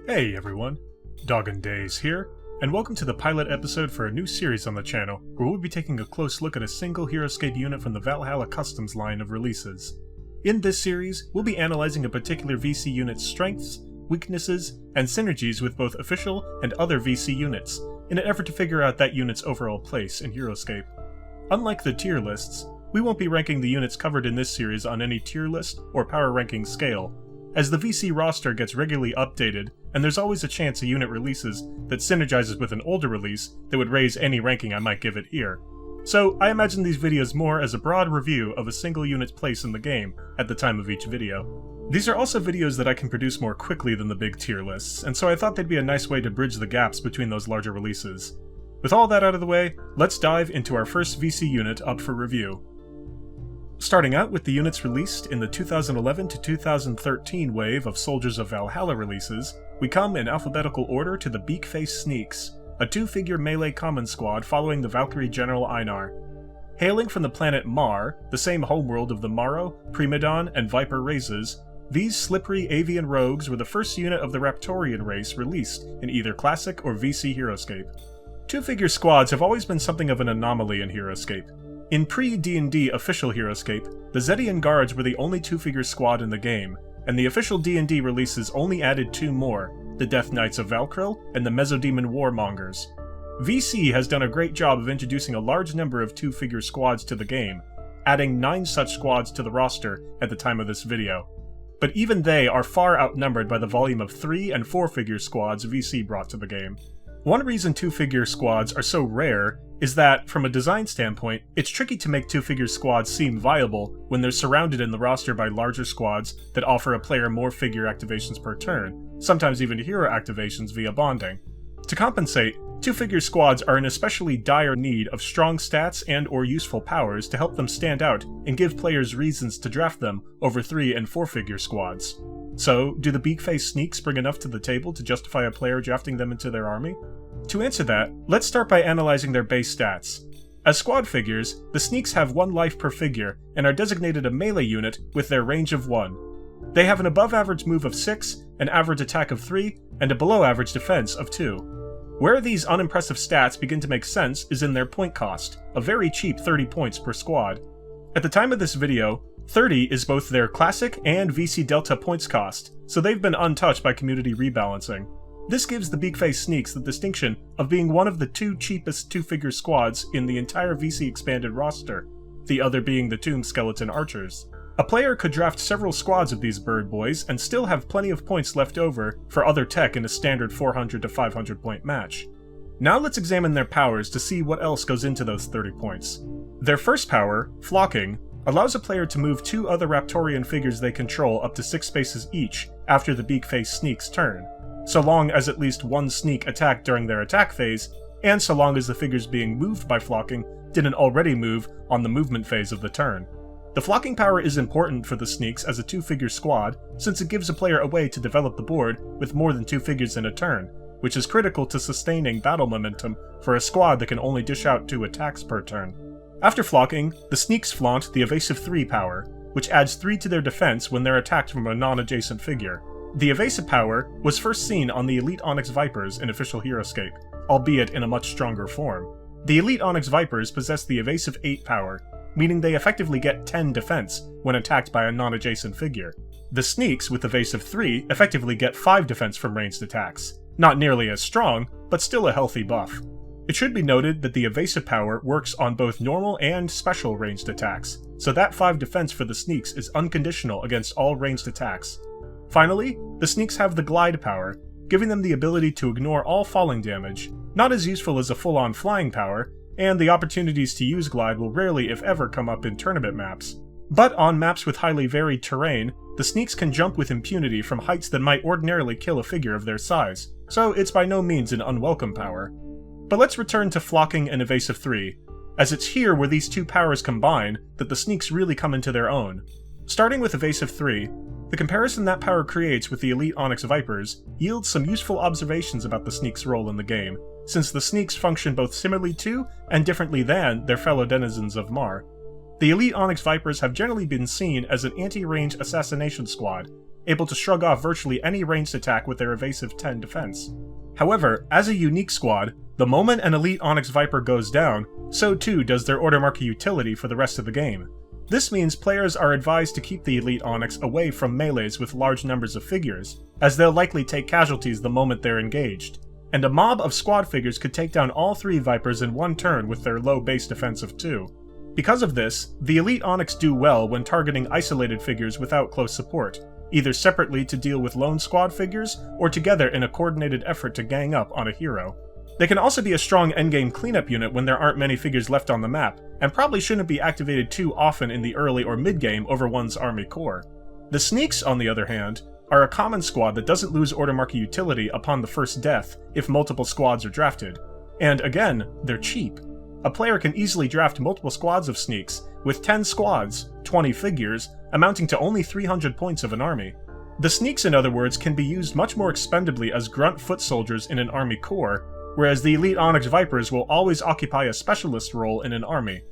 Hey everyone, Doggin Days here, and welcome to the pilot episode for a new series on the channel, where we'll be taking a close look at a single Heroscape unit from the Valhalla Customs line of releases. In this series, we'll be analyzing a particular VC unit's strengths, weaknesses, and synergies with both official and other VC units, in an effort to figure out that unit's overall place in Heroscape. Unlike the tier lists, we won't be ranking the units covered in this series on any tier list or power ranking scale, as the VC roster gets regularly updated, and there's always a chance a unit releases that synergizes with an older release that would raise any ranking I might give it here. So I imagine these videos more as a broad review of a single unit's place in the game at the time of each video. These are also videos that I can produce more quickly than the big tier lists, and so I thought they'd be a nice way to bridge the gaps between those larger releases. With all that out of the way, let's dive into our first VC unit up for review. Starting out with the units released in the 2011 to 2013 wave of Soldiers of Valhalla releases, we come in alphabetical order to the Beakface Sneaks, a two-figure melee common squad following the Valkyrie General Einar. Hailing from the planet Mar, the same homeworld of the Morrow, Primadon, and Viper races, these slippery avian rogues were the first unit of the Raptoran race released in either Classic or VC Heroscape. Two-figure squads have always been something of an anomaly in Heroscape. In pre-D&D official Heroscape, the Zedian Guards were the only two-figure squad in the game, and the official D&D releases only added two more, the Death Knights of Valkyrie and the Mesodemon Warmongers. VC has done a great job of introducing a large number of two-figure squads to the game, adding 9 such squads to the roster at the time of this video. But even they are far outnumbered by the volume of 3- and 4-figure squads VC brought to the game. One reason two-figure squads are so rare is that, from a design standpoint, it's tricky to make two-figure squads seem viable when they're surrounded in the roster by larger squads that offer a player more figure activations per turn, sometimes even hero activations via bonding. To compensate, two-figure squads are in especially dire need of strong stats and or useful powers to help them stand out and give players reasons to draft them over 3- and 4-figure squads. So, do the Beakface Sneaks bring enough to the table to justify a player drafting them into their army? To answer that, let's start by analyzing their base stats. As squad figures, the Sneaks have 1 life per figure and are designated a melee unit with their range of 1. They have an above-average move of 6, an average attack of 3, and a below-average defense of 2. Where these unimpressive stats begin to make sense is in their point cost, a very cheap 30 points per squad. At the time of this video, 30 is both their Classic and VC Delta points cost, so they've been untouched by community rebalancing. This gives the Beakface Sneaks the distinction of being one of the 2 cheapest two-figure squads in the entire VC expanded roster, the other being the Tomb Skeleton Archers. A player could draft several squads of these bird boys and still have plenty of points left over for other tech in a standard 400 to 500 point match. Now let's examine their powers to see what else goes into those 30 points. Their first power, Flocking, allows a player to move 2 other Raptoran figures they control up to 6 spaces each after the Beakface Sneak's turn, so long as at least 1 sneak attacked during their attack phase, and so long as the figures being moved by Flocking didn't already move on the movement phase of the turn. The Flocking power is important for the Sneaks as a 2-figure squad, since it gives a player a way to develop the board with more than 2 figures in a turn, which is critical to sustaining battle momentum for a squad that can only dish out 2 attacks per turn. After Flocking, the Sneaks flaunt the Evasive 3 power, which adds 3 to their defense when they're attacked from a non-adjacent figure. The Evasive power was first seen on the Elite Onyx Vipers in official Heroscape, albeit in a much stronger form. The Elite Onyx Vipers possess the Evasive 8 power, meaning they effectively get 10 defense when attacked by a non-adjacent figure. The Sneaks with Evasive 3 effectively get 5 defense from ranged attacks. Not nearly as strong, but still a healthy buff. It should be noted that the Evasive power works on both normal and special ranged attacks, so that 5 defense for the Sneaks is unconditional against all ranged attacks. Finally, the Sneaks have the Glide power, giving them the ability to ignore all falling damage, not as useful as a full-on flying power, and the opportunities to use Glide will rarely if ever come up in tournament maps. But on maps with highly varied terrain, the Sneaks can jump with impunity from heights that might ordinarily kill a figure of their size, so it's by no means an unwelcome power. But let's return to Flocking and Evasive 3, as it's here where these 2 powers combine that the Sneaks really come into their own. Starting with Evasive 3, the comparison that power creates with the Elite Onyx Vipers yields some useful observations about the Sneaks' role in the game, since the Sneaks function both similarly to and differently than their fellow denizens of Mar. The Elite Onyx Vipers have generally been seen as an anti-range assassination squad, able to shrug off virtually any ranged attack with their evasive 10 defense. However, as a unique squad, the moment an elite Onyx Viper goes down, so too does their order marker utility for the rest of the game. This means players are advised to keep the elite Onyx away from melees with large numbers of figures, as they'll likely take casualties the moment they're engaged. And a mob of squad figures could take down all 3 Vipers in one turn with their low base defense of 2. Because of this, the elite Onyx do well when targeting isolated figures without close support, either separately to deal with lone squad figures, or together in a coordinated effort to gang up on a hero. They can also be a strong endgame cleanup unit when there aren't many figures left on the map, and probably shouldn't be activated too often in the early or mid-game over one's army core. The Sneaks, on the other hand, are a common squad that doesn't lose order marker utility upon the first death if multiple squads are drafted. And again, they're cheap. A player can easily draft multiple squads of Sneaks, with 10 squads, 20 figures, amounting to only 300 points of an army. The Sneaks, in other words, can be used much more expendably as grunt foot soldiers in an army core, whereas the elite Onyx Vipers will always occupy a specialist role in an army.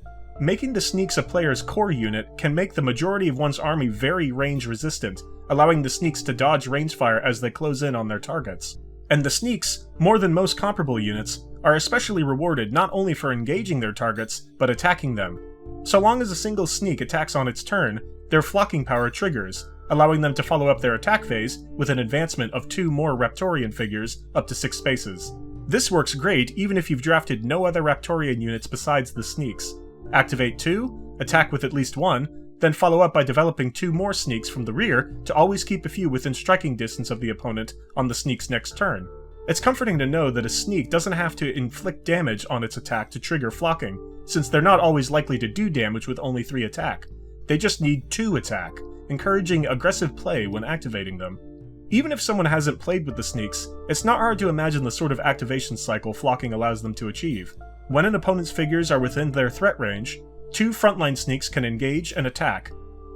Making the Sneaks a player's core unit can make the majority of one's army very range resistant, allowing the Sneaks to dodge range fire as they close in on their targets. And the Sneaks, more than most comparable units, are especially rewarded not only for engaging their targets, but attacking them. So long as a single Sneak attacks on its turn, their flocking power triggers, allowing them to follow up their attack phase with an advancement of 2 more Raptoran figures up to 6 spaces. This works great even if you've drafted no other Raptoran units besides the Sneaks. Activate 2, attack with at least 1, then follow up by developing 2 more Sneaks from the rear to always keep a few within striking distance of the opponent on the Sneak's next turn. It's comforting to know that a Sneak doesn't have to inflict damage on its attack to trigger flocking, since they're not always likely to do damage with only 3 attack. They just need 2 attack, encouraging aggressive play when activating them. Even if someone hasn't played with the Sneaks, it's not hard to imagine the sort of activation cycle flocking allows them to achieve. When an opponent's figures are within their threat range, 2 frontline Sneaks can engage and attack.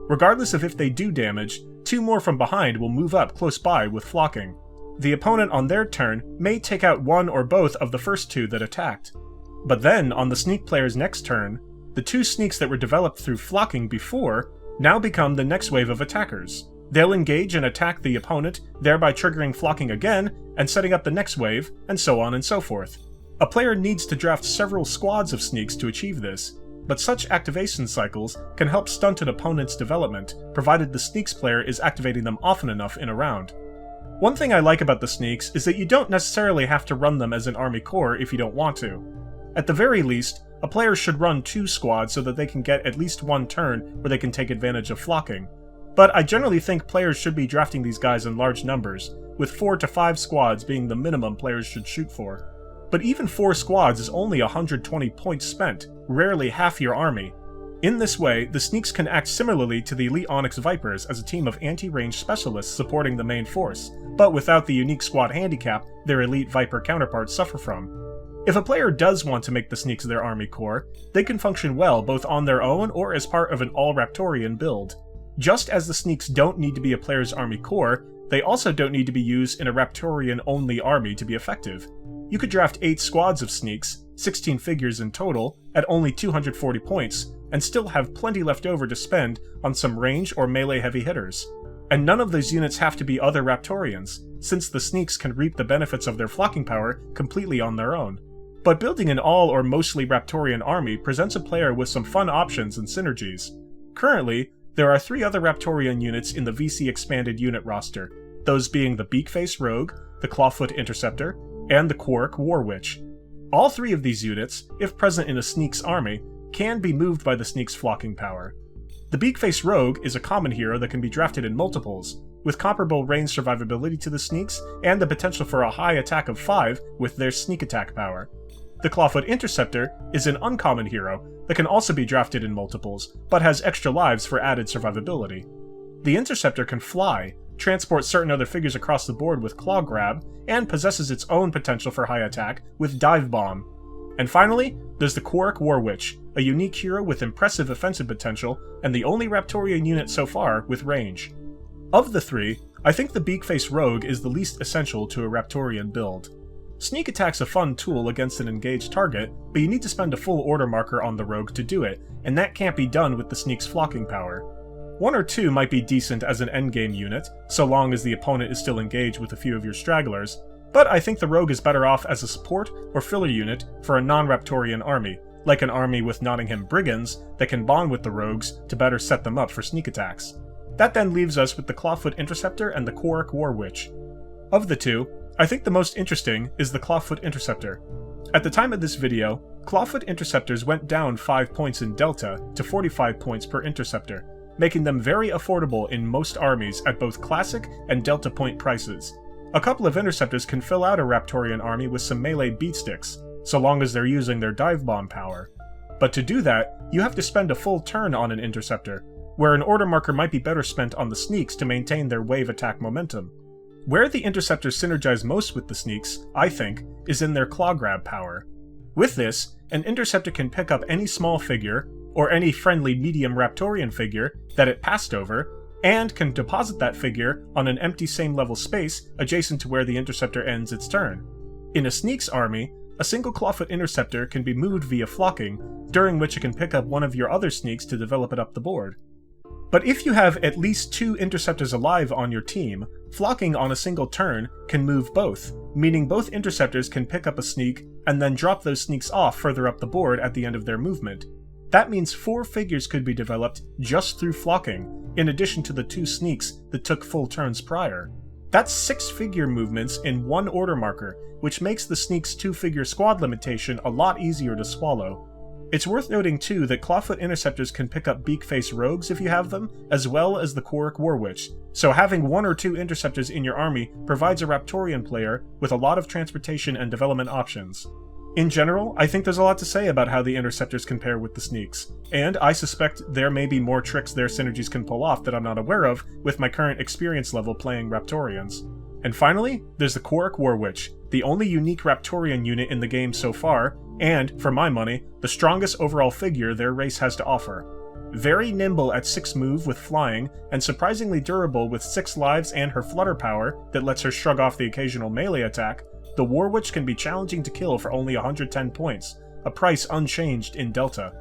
Regardless of if they do damage, 2 more from behind will move up close by with flocking. The opponent on their turn may take out 1 or both of the first 2 that attacked. But then, on the Sneak player's next turn, the 2 Sneaks that were developed through flocking before now become the next wave of attackers. They'll engage and attack the opponent, thereby triggering flocking again and setting up the next wave, and so on and so forth. A player needs to draft several squads of Sneaks to achieve this, but such activation cycles can help stunt an opponent's development, provided the Sneaks player is activating them often enough in a round. One thing I like about the Sneaks is that you don't necessarily have to run them as an army core if you don't want to. At the very least, a player should run 2 squads so that they can get at least 1 turn where they can take advantage of flocking. But I generally think players should be drafting these guys in large numbers, with 4 to 5 squads being the minimum players should shoot for. But even 4 squads is only 120 points spent, rarely half your army. In this way, the Sneaks can act similarly to the elite Onyx Vipers as a team of anti-range specialists supporting the main force, but without the unique squad handicap their elite Viper counterparts suffer from. If a player does want to make the Sneaks their army core, they can function well both on their own or as part of an all-Raptoran build. Just as the Sneaks don't need to be a player's army core, they also don't need to be used in a Raptoran-only army to be effective. You could draft 8 squads of Sneaks, 16 figures in total, at only 240 points, and still have plenty left over to spend on some range or melee heavy hitters. And none of those units have to be other Raptorians, since the Sneaks can reap the benefits of their flocking power completely on their own. But building an all or mostly Raptoran army presents a player with some fun options and synergies. Currently, there are 3 other Raptoran units in the VC expanded unit roster, those being the Beakface Rogue, the Clawfoot Interceptor, and the Quark War Witch. All 3 of these units, if present in a Sneaks army, can be moved by the Sneaks' flocking power. The Beakface Rogue is a common hero that can be drafted in multiples, with comparable range survivability to the Sneaks and the potential for a high attack of 5 with their sneak attack power. The Clawfoot Interceptor is an uncommon hero that can also be drafted in multiples, but has extra lives for added survivability. The Interceptor can fly, transport certain other figures across the board with Claw Grab, and possesses its own potential for high attack with Dive Bomb. And finally, there's the Quark War Witch, a unique hero with impressive offensive potential and the only Raptoran unit so far with range. Of the 3, I think the Beakface Rogue is the least essential to a Raptoran build. Sneak attack's a fun tool against an engaged target, but you need to spend a full order marker on the Rogue to do it, and that can't be done with the Sneak's flocking power. 1 or 2 might be decent as an endgame unit, so long as the opponent is still engaged with a few of your stragglers, but I think the rogue is better off as a support or filler unit for a non-Raptorian army, like an army with Nottingham Brigands that can bond with the rogues to better set them up for sneak attacks. That then leaves us with the Clawfoot Interceptor and the Quark War Witch. Of the two, I think the most interesting is the Clawfoot Interceptor. At the time of this video, Clawfoot Interceptors went down 5 points in Delta to 45 points per interceptor, making them very affordable in most armies at both classic and Delta point prices. A couple of interceptors can fill out a Raptorian army with some melee beatsticks, so long as they're using their dive bomb power. But to do that, you have to spend a full turn on an interceptor, where an order marker might be better spent on the sneaks to maintain their wave attack momentum. Where the interceptors synergize most with the sneaks, I think, is in their claw grab power. With this, an interceptor can pick up any small figure, or any friendly medium Raptorian figure that it passed over, and can deposit that figure on an empty same level space adjacent to where the interceptor ends its turn. In a sneaks army, a single Clawfoot interceptor can be moved via flocking, during which it can pick up one of your other sneaks to develop it up the board. But if you have at least 2 interceptors alive on your team, flocking on a single turn can move both, meaning both interceptors can pick up a sneak and then drop those sneaks off further up the board at the end of their movement. That means 4 figures could be developed just through flocking, in addition to the 2 sneaks that took full turns prior. That's 6 figure movements in 1 order marker, which makes the sneak's 2-figure squad limitation a lot easier to swallow. It's worth noting too that Clawfoot Interceptors can pick up Beakface Rogues if you have them, as well as the Quark War Witch, so having 1 or 2 Interceptors in your army provides a Raptorian player with a lot of transportation and development options. In general, I think there's a lot to say about how the Interceptors compare with the Sneaks, and I suspect there may be more tricks their synergies can pull off that I'm not aware of with my current experience level playing Raptorians. And finally, there's the Quark War Witch, the only unique Raptorian unit in the game so far, and, for my money, the strongest overall figure their race has to offer. Very nimble at 6 move with flying, and surprisingly durable with 6 lives and her flutter power that lets her shrug off the occasional melee attack, the War Witch can be challenging to kill for only 110 points, a price unchanged in Delta.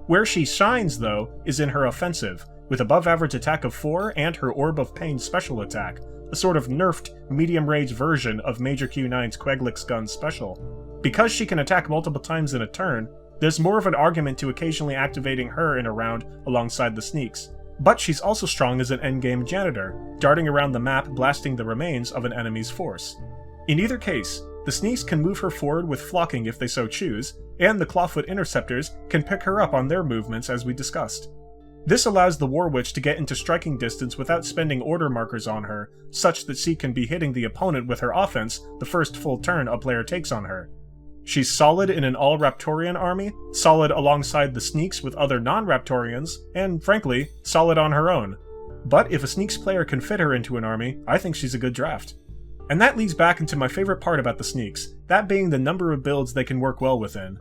Where she shines, though, is in her offensive, with above average attack of 4 and her Orb of Pain special attack, a sort of nerfed, medium-range version of Major Q9's Queglix gun special. Because she can attack multiple times in a turn, there's more of an argument to occasionally activating her in a round alongside the sneaks. But she's also strong as an endgame janitor, darting around the map blasting the remains of an enemy's force. In either case, the sneaks can move her forward with flocking if they so choose, and the Clawfoot Interceptors can pick her up on their movements as we discussed. This allows the War Witch to get into striking distance without spending order markers on her, such that she can be hitting the opponent with her offense the first full turn a player takes on her. She's solid in an all-Raptorian army, solid alongside the sneaks with other non-Raptorians, and frankly, solid on her own. But if a sneaks player can fit her into an army, I think she's a good draft. And that leads back into my favorite part about the sneaks, that being the number of builds they can work well within.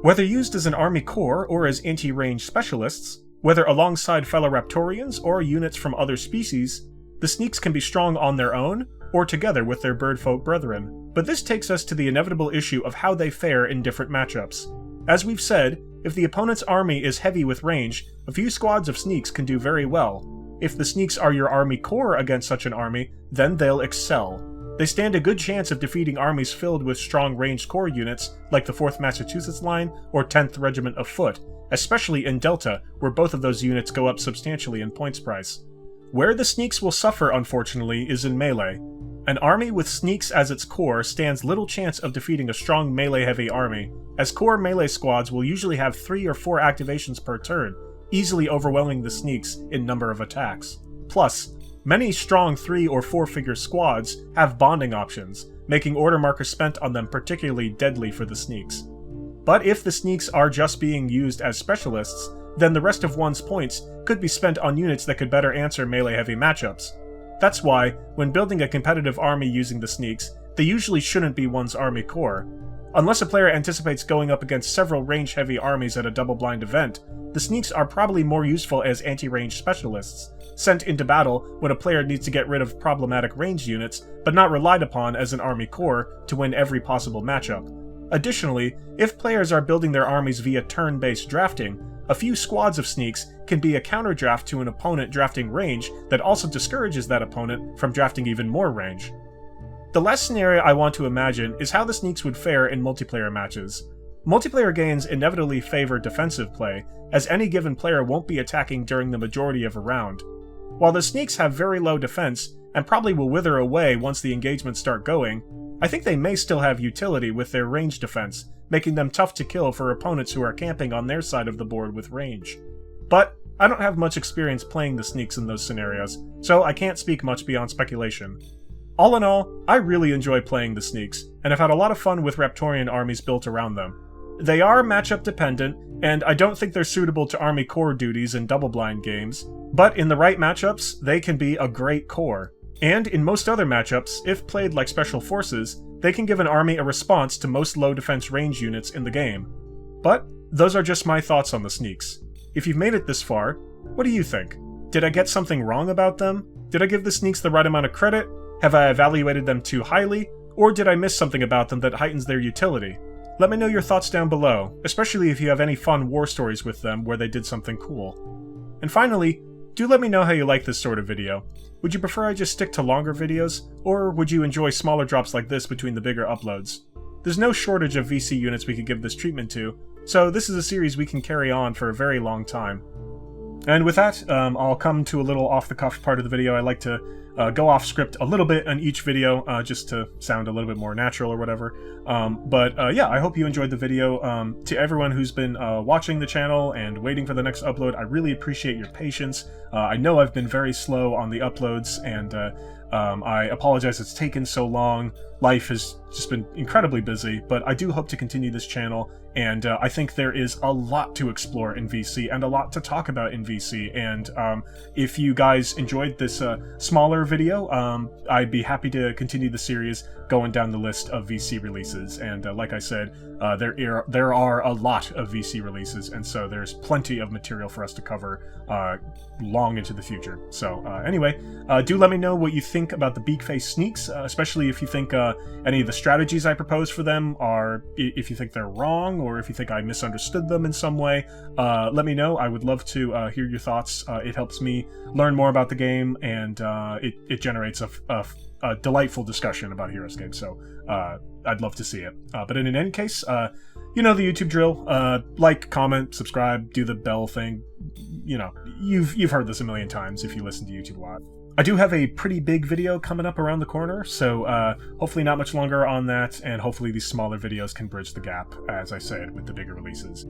Whether used as an army core or as anti-range specialists, whether alongside fellow Raptorians or units from other species, the sneaks can be strong on their own, or together with their birdfolk brethren. But this takes us to the inevitable issue of how they fare in different matchups. As we've said, if the opponent's army is heavy with range, a few squads of sneaks can do very well. If the sneaks are your army core against such an army, then they'll excel. They stand a good chance of defeating armies filled with strong ranged core units like the 4th Massachusetts Line or 10th Regiment of Foot, especially in Delta, where both of those units go up substantially in points price. Where the sneaks will suffer, unfortunately, is in melee. An army with sneaks as its core stands little chance of defeating a strong melee-heavy army, as core melee squads will usually have 3 or 4 activations per turn, easily overwhelming the sneaks in number of attacks. Plus, many strong 3 or 4-figure squads have bonding options, making order markers spent on them particularly deadly for the sneaks. But if the sneaks are just being used as specialists, then the rest of one's points could be spent on units that could better answer melee-heavy matchups. That's why, when building a competitive army using the sneaks, they usually shouldn't be one's army core. Unless a player anticipates going up against several range-heavy armies at a double-blind event, the sneaks are probably more useful as anti-range specialists, sent into battle when a player needs to get rid of problematic range units, but not relied upon as an army core to win every possible matchup. Additionally, if players are building their armies via turn-based drafting, a few squads of sneaks can be a counter draft to an opponent drafting range that also discourages that opponent from drafting even more range. The last scenario I want to imagine is how the sneaks would fare in multiplayer matches. Multiplayer games inevitably favor defensive play, as any given player won't be attacking during the majority of a round. While the sneaks have very low defense, and probably will wither away once the engagements start going, I think they may still have utility with their range defense, making them tough to kill for opponents who are camping on their side of the board with range. But I don't have much experience playing the sneaks in those scenarios, so I can't speak much beyond speculation. All in all, I really enjoy playing the sneaks, and have had a lot of fun with Raptoran armies built around them. They are matchup dependent, and I don't think they're suitable to army core duties in double-blind games, but in the right matchups, they can be a great core. And in most other matchups, if played like special forces, they can give an army a response to most low defense range units in the game. But those are just my thoughts on the sneaks. If you've made it this far, what do you think? Did I get something wrong about them? Did I give the sneaks the right amount of credit? Have I evaluated them too highly? Or did I miss something about them that heightens their utility? Let me know your thoughts down below, especially if you have any fun war stories with them where they did something cool. And finally, do let me know how you like this sort of video. Would you prefer I just stick to longer videos, or would you enjoy smaller drops like this between the bigger uploads? There's no shortage of VC units we could give this treatment to, so this is a series we can carry on for a very long time. And with that, I'll come to a little off-the-cuff part of the video. I like to go off script a little bit on each video, just to sound a little bit more natural or whatever. Yeah, I hope you enjoyed the video. To everyone who's been watching the channel and waiting for the next upload, I really appreciate your patience. I know I've been very slow on the uploads, and I apologize it's taken so long. Life has just been incredibly busy, but I do hope to continue this channel, and I think there is a lot to explore in VC and a lot to talk about in VC, and if you guys enjoyed this smaller video, I'd be happy to continue the series going down the list of VC releases, and like I said, there are a lot of VC releases, and so there's plenty of material for us to cover long into the future. So anyway, do let me know what you think about the Beakface Sneaks, especially if you think any of the strategies I propose for them are, if you think they're wrong, or if you think I misunderstood them in some way. Let me know. I would love to hear your thoughts. It helps me learn more about the game, and it generates a delightful discussion about Heroscape, so I'd love to see it. But in any case, you know the YouTube drill. Like, comment, subscribe, do the bell thing. You know, you've heard this a million times if you listen to YouTube a lot. I do have a pretty big video coming up around the corner, so hopefully not much longer on that, and hopefully these smaller videos can bridge the gap, as I said, with the bigger releases.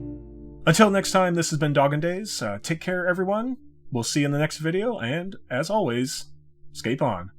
Until next time, this has been Doggin Days. Take care, everyone. We'll see you in the next video, and as always, scape on.